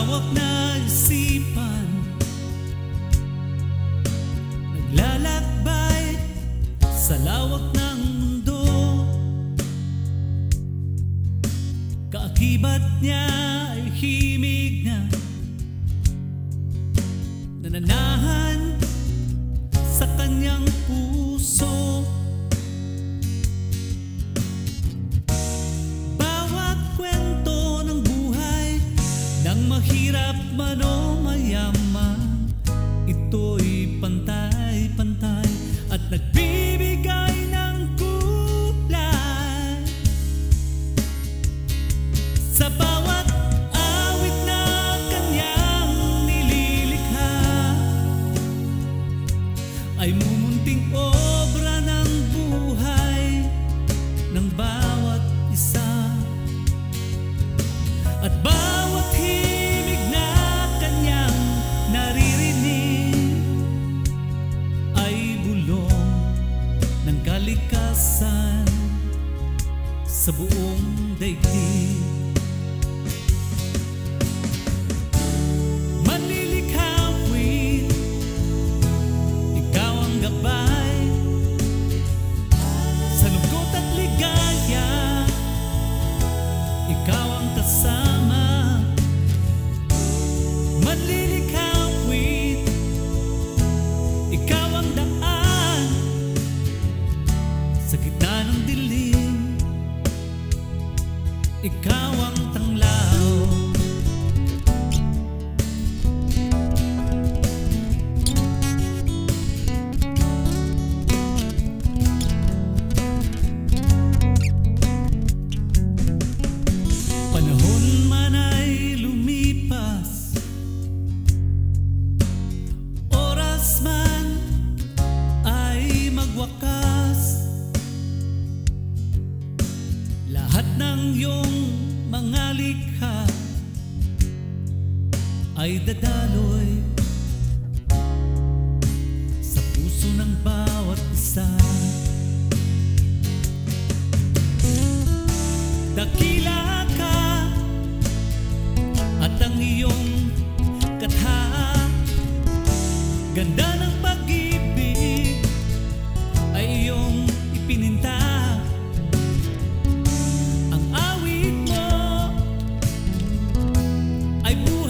malawak na isipan, naglalakbay sa lawak ng mundo. Kaakibat niya ay himig na nananahan sa kanyang puso. Bawat kwento ng buhay, ng mahirap man o mayaman, ito'y pantay-pantay at nagbibigay ng kulay sa bawat awit na kanyang nililikha. Ay mumunting obra ng buhay ng bawat isa, at bawat himig na kanyang naririnig ay bulong ng kalikasan sa buong daigdig. Manlilikhawi, ikaw ang gabay sa lungkot at ligaya, ikaw ang kasama. Manlilikhawi, ikaw ang daan sa gitna ng dilim, ikaw ang tanglaw. Panahon man ay lumipas, oras man ay magwakas, lahat ng iyong mga likha ay dadaloy sa puso ng bawat isa. Dakila ka at ang iyong katha, ganda ng pag-ibig ay iyong ipininta. Ang awit mo ay buhay